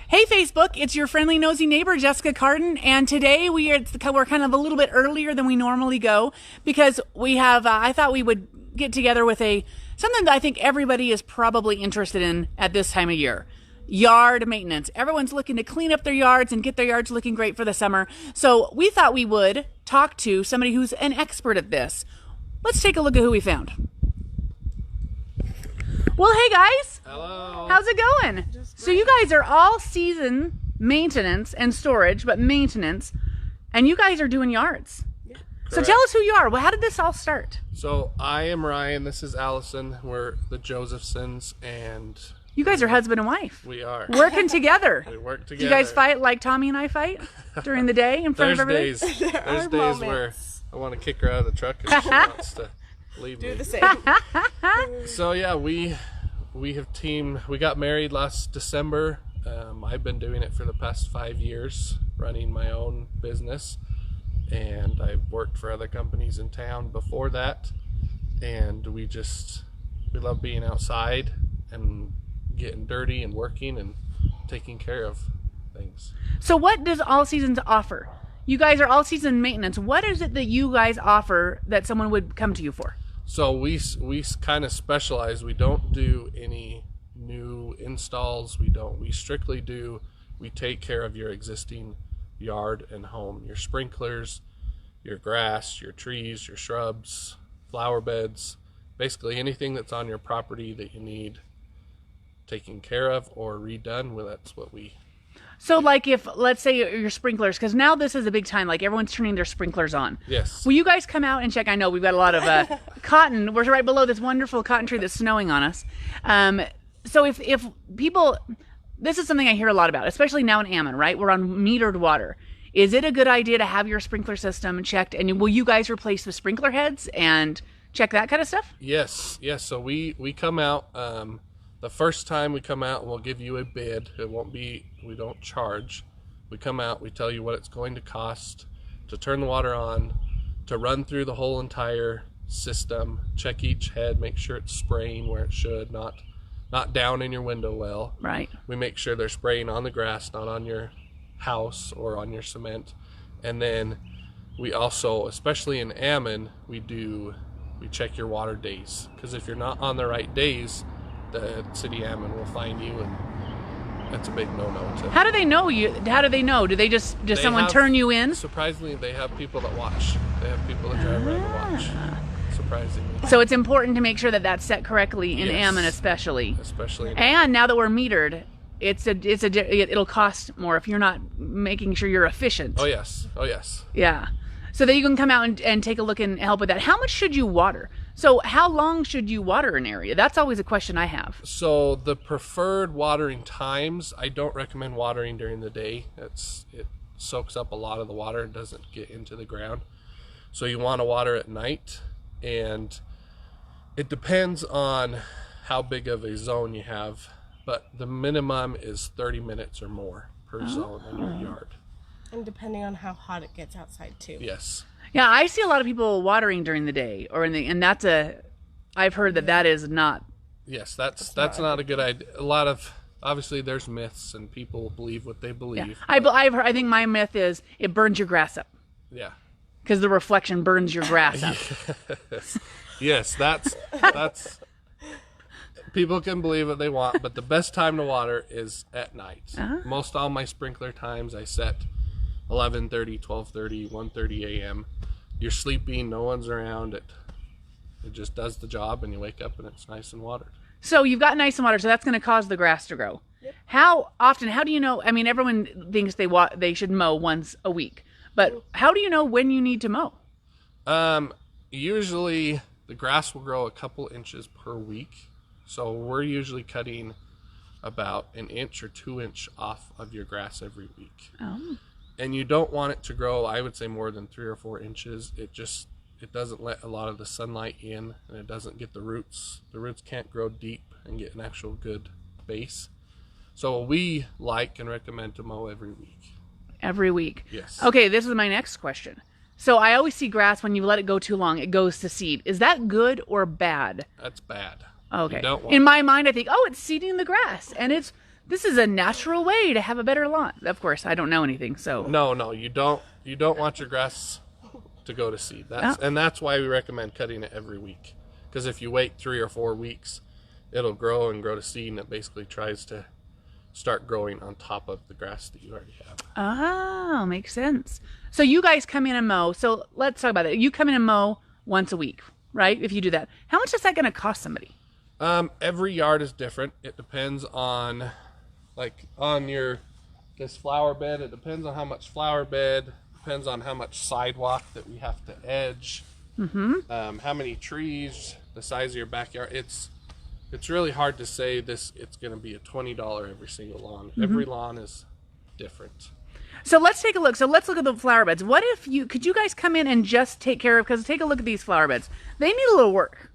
Hey Facebook, it's your friendly nosy neighbor Jessica Cardin, and today we're kind of a little bit earlier than we normally go because we have. I thought we would get together with something that I think everybody is probably interested in at this time of year: yard maintenance. Everyone's looking to clean up their yards and get their yards looking great for the summer. So we thought we would talk to somebody who's an expert at this. Let's take a look at who we found. Well, hey guys. Hello. How's it going? So you guys are all season maintenance and storage, but maintenance, and you guys are doing yards. Yeah. So tell us who you are. Well, how did this all start? So I am Ryan. This is Allison. We're the Josephsons, and you guys are husband and wife. We are working together. We work together. Do you guys fight like Tommy and I fight during the day in front of everybody? There's days where I want to kick her out of the truck and she wants to leave me. Do the same. So yeah, we got married last December. I've been doing it for the past 5 years, running my own business, and I've worked for other companies in town before that. And we love being outside and getting dirty and working and taking care of things. So what does All Seasons offer? You guys are all season maintenance. What is it that you guys offer that someone would come to you for? So we kind of specialize. We don't do any new installs. We take care of your existing yard and home, your sprinklers, your grass, your trees, your shrubs, flower beds, basically anything that's on your property that you need taken care of or redone. Well, that's what we. So like if, let's say your sprinklers, because now this is a big time, like everyone's turning their sprinklers on. Yes. Will you guys come out and check? I know we've got a lot of cotton. We're right below this wonderful cotton tree that's snowing on us. So if people, this is something I hear a lot about, especially now in Ammon, right? We're on metered water. Is it a good idea to have your sprinkler system checked? And will you guys replace the sprinkler heads and check that kind of stuff? Yes. So we come out. The first time we come out, we'll give you a bid. We don't charge. We come out, we tell you what it's going to cost to turn the water on, to run through the whole entire system, check each head, make sure it's spraying where it should, not down in your window well. Right. We make sure they're spraying on the grass, not on your house or on your cement. And then we also, especially in Ammon, we check your water days. Because if you're not on the right days, the city Ammon will fine you, and that's a big no-no. How do they know you? How do they know? Do they just someone turn you in? Surprisingly, they have people that watch. They have people that drive around and watch. Surprisingly. So it's important to make sure that that's set correctly in Yes. Ammon, especially. Especially. And now that we're metered, it'll cost more if you're not making sure you're efficient. Oh yes. Yeah. So that you can come out and take a look and help with that. How much should you water? So how long should you water an area? That's always a question I have. So the preferred watering times, I don't recommend watering during the day. It soaks up a lot of the water and doesn't get into the ground. So you want to water at night, and it depends on how big of a zone you have, but the minimum is 30 minutes or more per zone in your yard. And depending on how hot it gets outside too. Yes. Yeah, I see a lot of people watering during the day, I've heard that is not. Yes, that's not a good idea. Obviously there's myths and people believe what they believe. Yeah. I think my myth is it burns your grass up. Yeah. Because the reflection burns your grass up. Yes, that's people can believe what they want, but the best time to water is at night. Most all my sprinkler times I set 11:30, 12:30, 1:30 a.m. You're sleeping, no one's around. It just does the job, and you wake up and it's nice and watered. So you've got nice and water, so that's going to cause the grass to grow. Yep. How often? How do you know? I mean, everyone thinks they should mow once a week, but how do you know when you need to mow? Usually the grass will grow a couple inches per week, so we're usually cutting about 1 inch or 2 inch off of your grass every week. Oh. And you don't want it to grow, I would say, more than 3 or 4 inches. It doesn't let a lot of the sunlight in, and it doesn't get the roots. The roots can't grow deep and get an actual good base. So we like and recommend to mow every week. Every week? Yes. Okay, this is my next question. So I always see grass, when you let it go too long, it goes to seed. Is that good or bad? That's bad. Okay. You don't want In my mind, I think, oh, it's seeding the grass, and it's this is a natural way to have a better lawn. Of course, I don't know anything, so. No, you don't want your grass to go to seed. And that's why we recommend cutting it every week. Because if you wait 3 or 4 weeks, it'll grow and grow to seed, and it basically tries to start growing on top of the grass that you already have. Oh, makes sense. So you guys come in and mow. So let's talk about it. You come in and mow once a week, right? If you do that, how much is that going to cost somebody? Every yard is different. It depends on, this flower bed. It depends on how much flower bed. Depends on how much sidewalk that we have to edge. How many trees, the size of your backyard. It's really hard to say it's going to be a $20 every single lawn. Every lawn is different. So let's take a look. So let's look at the flower beds. What if could you guys come in and just take care of, because take a look at these flower beds. They need a little work.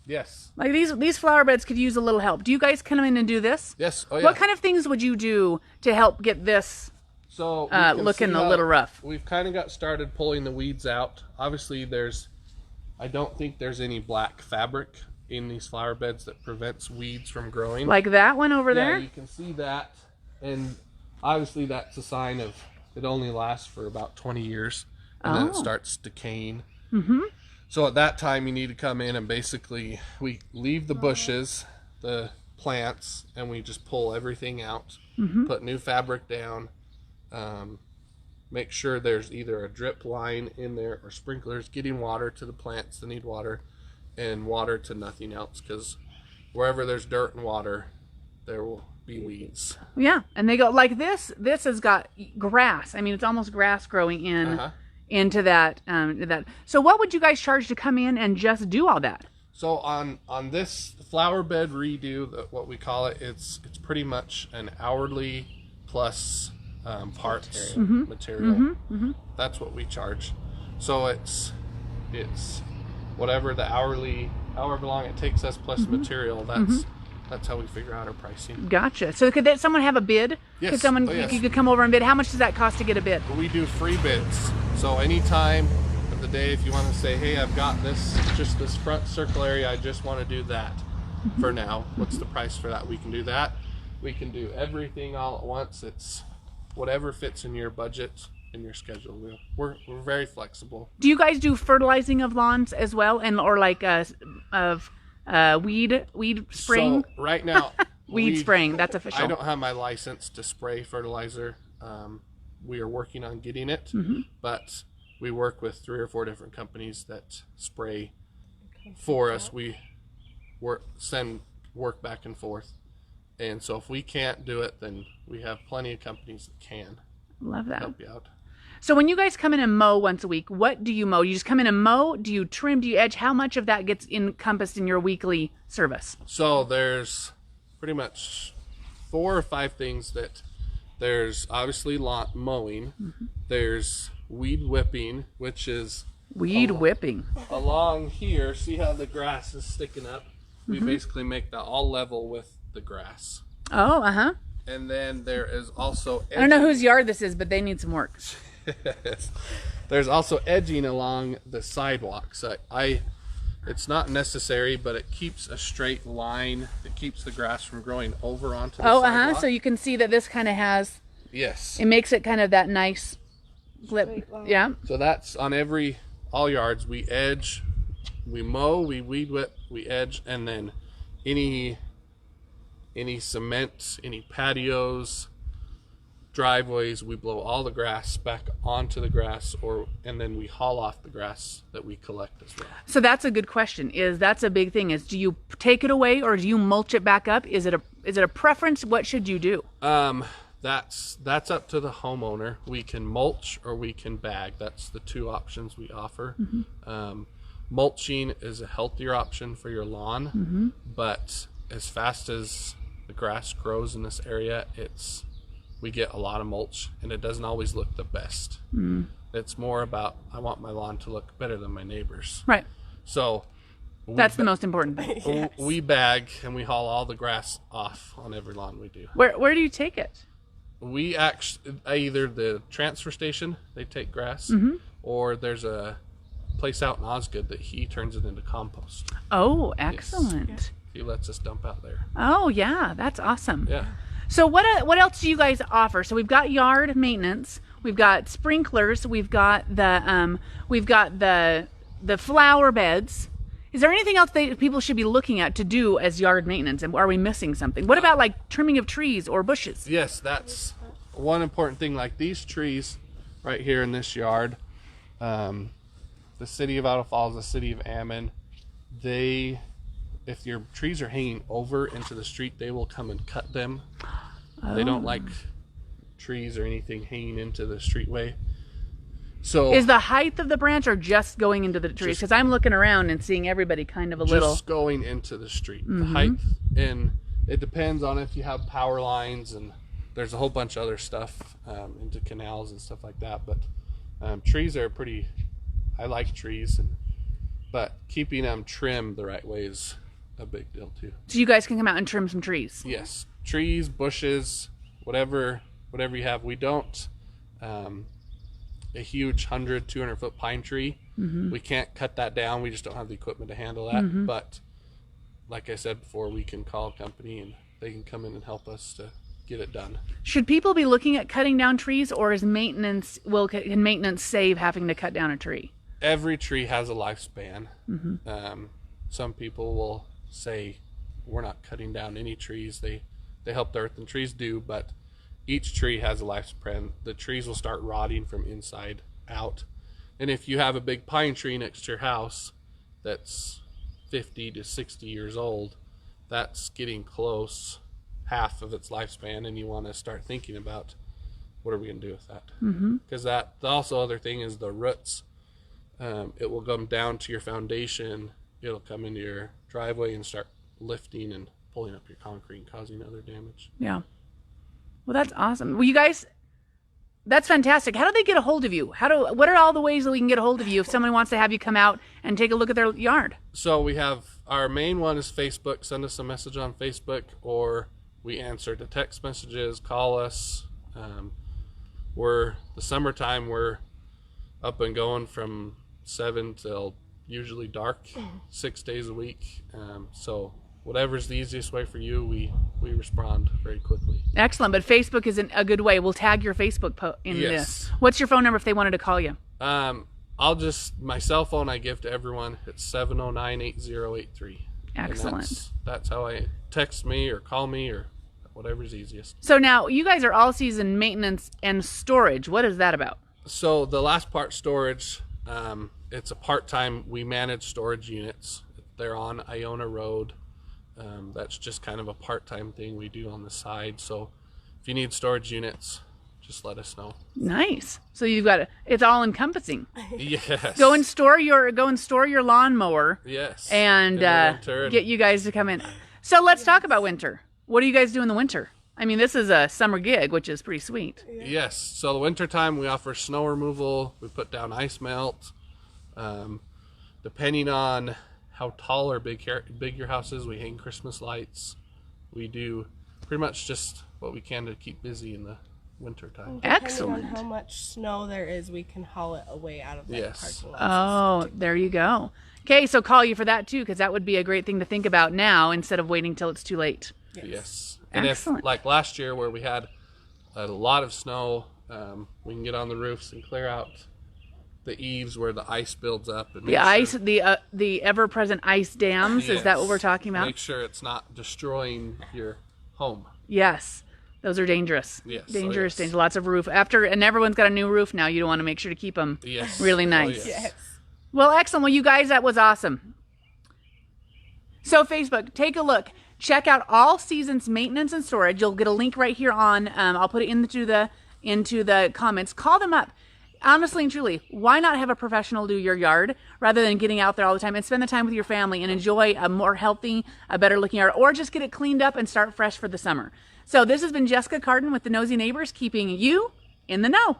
Yes. Like these flower beds could use a little help. Do you guys come in and do this? Yes. Oh, yeah. What kind of things would you do to help get this looking a little rough? We've kind of got started pulling the weeds out. Obviously, I don't think there's any black fabric in these flower beds that prevents weeds from growing. Like that one over there? Yeah, you can see that. And obviously that's a sign of it only lasts for about 20 years. And then it starts decaying. So at that time, you need to come in and basically we leave the bushes, the plants, and we just pull everything out, put new fabric down, make sure there's either a drip line in there or sprinklers getting water to the plants that need water, and water to nothing else, because wherever there's dirt and water, there will be weeds. Yeah, and they go like this. This has got grass. I mean, it's almost grass growing in. Into that, So what would you guys charge to come in and just do all that? So on this flower bed redo, what we call it, it's pretty much an hourly plus parts material. That's what we charge. So it's whatever the however long it takes us plus material. That's how we figure out our pricing. Gotcha. So could someone have a bid? Yes. Could someone you could come over and bid? How much does that cost to get a bid? We do free bids. So any time of the day, if you want to say, hey, I've got just this front circle area, I just want to do that for now. What's the price for that? We can do that. We can do everything all at once. It's whatever fits in your budget and your schedule. We're very flexible. Do you guys do fertilizing of lawns as well, or like weed spraying? So right now, weed spraying. That's official. I don't have my license to spray fertilizer. We are working on getting it, but we work with 3 or 4 different companies that spray for us. We send work back and forth, and so if we can't do it, then we have plenty of companies that can. Love that. Help you out. So when you guys come in and mow once a week, what do you mow? You just come in and mow? Do you trim? Do you edge? How much of that gets encompassed in your weekly service? So there's pretty much 4 or 5 things that there's obviously lawn mowing. There's weed whipping, which is whipping. Along here, see how the grass is sticking up? We basically make that all level with the grass. Oh, And then there is also edging. I don't know whose yard this is, but they need some work. There's also edging along the sidewalks. It's not necessary, but it keeps a straight line. It keeps the grass from growing over onto the sidewalk. So you can see that this kind of has. Yes. It makes it kind of that nice flip. Yeah. So that's on all yards. We edge, we mow, we weed whip, we edge, and then any cement, any patios, driveways, we blow all the grass back onto the grass, and then we haul off the grass that we collect as well. So that's a good question. That's a big thing. Do you take it away or do you mulch it back up? Is it a preference? What should you do? That's up to the homeowner. We can mulch or we can bag. That's the 2 options we offer. Mulching is a healthier option for your lawn, but as fast as the grass grows in this area, we get a lot of mulch, and it doesn't always look the best. It's more about, I want my lawn to look better than my neighbor's. Right. So that's the most important thing. Yes. We bag and we haul all the grass off on every lawn we do. Where do you take it? We actually, either the transfer station, they take grass, or there's a place out in Osgood that he turns it into compost. Oh, excellent. Yes. He lets us dump out there. Oh, yeah, that's awesome. Yeah. So what else do you guys offer? So we've got yard maintenance, we've got sprinklers, we've got the flower beds. Is there anything else that people should be looking at to do as yard maintenance? And are we missing something? What about like trimming of trees or bushes? Yes, that's one important thing. Like these trees right here in this yard, the city of Idaho Falls, the city of Ammon, if your trees are hanging over into the street, they will come and cut them. They don't like trees or anything hanging into the streetway. So is the height of the branch or just going into the trees? Because I'm looking around and seeing everybody kind of just going into the street. The height, and it depends on if you have power lines, and there's a whole bunch of other stuff into canals and stuff like that. But trees are pretty. I like trees, but keeping them trimmed the right way is a big deal too. So you guys can come out and trim some trees. Yes, trees, bushes, whatever you have. We don't a huge 100-200 foot pine tree. We can't cut that down. We just don't have the equipment to handle that. But like I said before, we can call a company and they can come in and help us to get it done. Should people be looking at cutting down trees, or is can maintenance save having to cut down a tree? Every tree has a lifespan. Some people will say we're not cutting down any trees. They help the earth, and trees do, but each tree has a lifespan. The trees will start rotting from inside out. And if you have a big pine tree next to your house that's 50 to 60 years old, that's getting close, half of its lifespan, and you want to start thinking about what are we going to do with that. Because the also other thing is the roots. It will come down to your foundation. It'll come into your driveway and start lifting and pulling up your concrete and causing other damage. Yeah. Well, that's awesome. Well, you guys, that's fantastic. How do they get a hold of you? What are all the ways that we can get a hold of you if someone wants to have you come out and take a look at their yard? So we have our main one is Facebook. Send us a message on Facebook, or we answer to text messages, call us. The summertime, we're up and going from 7 till usually dark, 6 days a week. So whatever's the easiest way for you, we respond very quickly. Excellent. But Facebook isn't a good way. We'll tag your Facebook in this. What's your phone number if they wanted to call you? My cell phone I give to everyone. It's 709-8083. Excellent. That's how I text me or call me or whatever's easiest. So now you guys are all season maintenance and storage. What is that about? So the last part, storage, it's a part-time. We manage storage units. They're on Iona Road. That's just kind of a part-time thing we do on the side. So if you need storage units, just let us know. Nice. So you've got it's all encompassing. Yes. Go and store your lawnmower. Yes. And get you guys to come in. So let's talk about winter. What do you guys do in the winter? I mean, this is a summer gig, which is pretty sweet. Yes. So the winter time, we offer snow removal. We put down ice melt. Depending on how tall or big your house is, we hang Christmas lights. We do pretty much just what we can to keep busy in the winter time. Excellent. Depending on how much snow there is, we can haul it away out of the parking lot. Oh, there you go. Okay, so call you for that too, because that would be a great thing to think about now instead of waiting till it's too late. Yes. And excellent. If, like last year where we had a lot of snow, we can get on the roofs and clear out the eaves where the ice builds up. And the ever-present ice dams, yes. Is that what we're talking about? Make sure it's not destroying your home. Yes. Those are dangerous. Yes. Dangerous. Lots of roof. And everyone's got a new roof now. You don't want to make sure to keep them really nice. Yes. Well, excellent. Well, you guys, that was awesome. So Facebook, take a look. Check out All Seasons Maintenance and Storage. You'll get a link right here on. I'll put it into the comments. Call them up. Honestly and truly, why not have a professional do your yard rather than getting out there all the time, and spend the time with your family and enjoy a more healthy, a better looking yard, or just get it cleaned up and start fresh for the summer. So this has been Jessica Carden with the Nosy Neighbors, keeping you in the know.